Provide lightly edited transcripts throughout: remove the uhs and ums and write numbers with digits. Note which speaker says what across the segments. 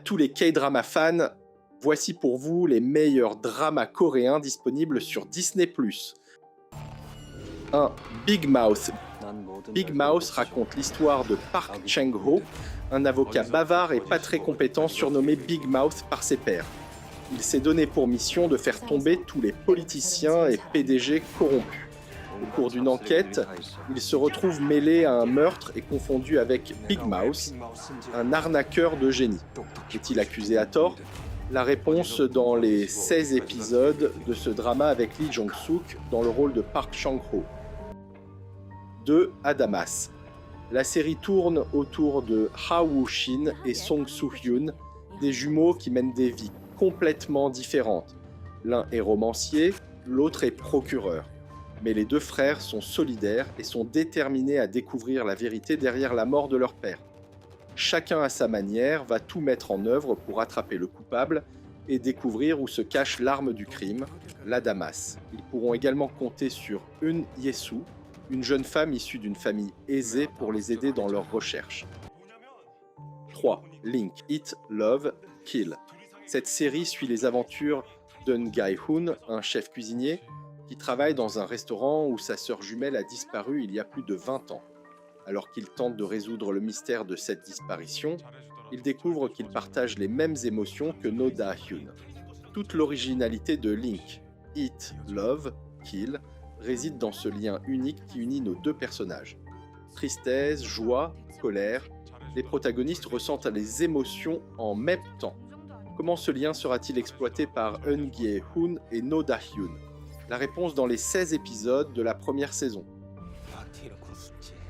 Speaker 1: tous les K-drama fans, voici pour vous les meilleurs dramas coréens disponibles sur Disney+. 1. Big Mouth. Big Mouth raconte l'histoire de Park Chang-ho, un avocat bavard et pas très compétent surnommé Big Mouth par ses pairs. Il s'est donné pour mission de faire tomber tous les politiciens et PDG corrompus. Au cours d'une enquête, il se retrouve mêlé à un meurtre et confondu avec Big Mouth, un arnaqueur de génie. Est-il accusé à tort ? La réponse dans les 16 épisodes de ce drama avec Lee Jong-suk dans le rôle de Park Chang-ho. 2. Adamas. La série tourne autour de Ha Woo-shin et Song Soo-hyun, des jumeaux qui mènent des vies complètement différentes. L'un est romancier, l'autre est procureur. Mais les deux frères sont solidaires et sont déterminés à découvrir la vérité derrière la mort de leur père. Chacun à sa manière va tout mettre en œuvre pour attraper le coupable et découvrir où se cache l'arme du crime, l'Adamas. Ils pourront également compter sur Eun Ye-soo, une jeune femme issue d'une famille aisée pour les aider dans leurs recherches. 3. Link, Eat, Love, Kill. Cette série suit les aventures d'Eun Gae-hoon, un chef cuisinier, qui travaille dans un restaurant où sa sœur jumelle a disparu il y a plus de 20 ans. Alors qu'il tente de résoudre le mystère de cette disparition, il découvre qu'il partage les mêmes émotions que No Da-hyun. Toute l'originalité de Link, Eat, Love, Kill réside dans ce lien unique qui unit nos deux personnages. Tristesse, joie, colère, les protagonistes ressentent les émotions en même temps. Comment ce lien sera-t-il exploité par Eun Gae-hoon et No Da-hyun ? La réponse dans les 16 épisodes de la première saison.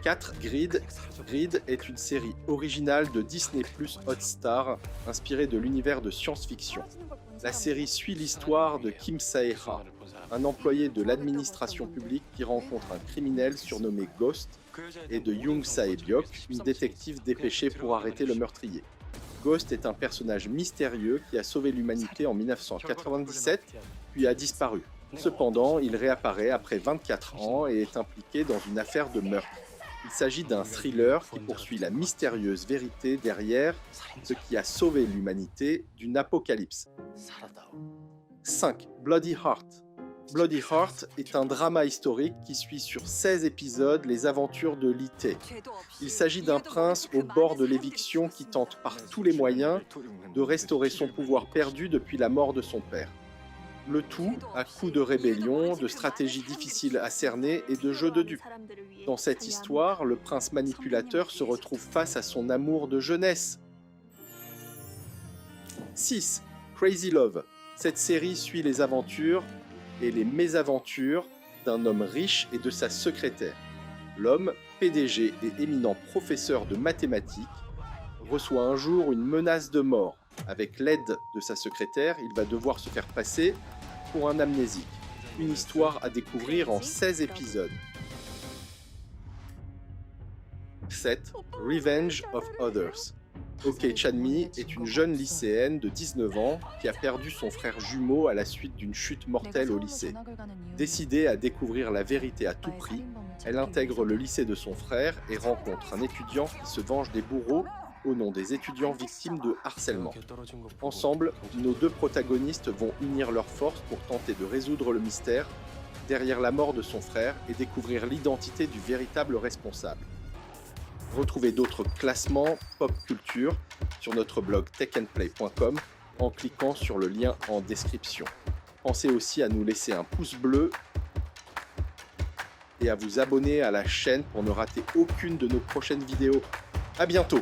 Speaker 1: 4. Grid. Grid est une série originale de Disney+ Hotstar, inspirée de l'univers de science-fiction. La série suit l'histoire de Kim Sae-ha, un employé de l'administration publique qui rencontre un criminel surnommé Ghost, et de Young Sae-byok, une détective dépêchée pour arrêter le meurtrier. Ghost est un personnage mystérieux qui a sauvé l'humanité en 1997, puis a disparu. Cependant, il réapparaît après 24 ans et est impliqué dans une affaire de meurtre. Il s'agit d'un thriller qui poursuit la mystérieuse vérité derrière ce qui a sauvé l'humanité d'une apocalypse. 5. Bloody Heart. Bloody Heart est un drama historique qui suit sur 16 épisodes les aventures de Lee Tae. Il s'agit d'un prince au bord de l'éviction qui tente par tous les moyens de restaurer son pouvoir perdu depuis la mort de son père. Le tout à coups de rébellion, de stratégies difficiles à cerner et de jeux de dupes. Dans cette histoire, le prince manipulateur se retrouve face à son amour de jeunesse. 6. Crazy Love. Cette série suit les aventures et les mésaventures d'un homme riche et de sa secrétaire. L'homme, PDG et éminent professeur de mathématiques, reçoit un jour une menace de mort. Avec l'aide de sa secrétaire, il va devoir se faire passer pour un amnésique. Une histoire à découvrir en 16 épisodes. 7. Revenge of Others. Ok Chanmi est une jeune lycéenne de 19 ans qui a perdu son frère jumeau à la suite d'une chute mortelle au lycée. Décidée à découvrir la vérité à tout prix, elle intègre le lycée de son frère et rencontre un étudiant qui se venge des bourreaux au nom des étudiants victimes de harcèlement. Ensemble, nos deux protagonistes vont unir leurs forces pour tenter de résoudre le mystère derrière la mort de son frère et découvrir l'identité du véritable responsable. Retrouvez d'autres classements pop culture sur notre blog techandplay.com en cliquant sur le lien en description. Pensez aussi à nous laisser un pouce bleu et à vous abonner à la chaîne pour ne rater aucune de nos prochaines vidéos. À bientôt!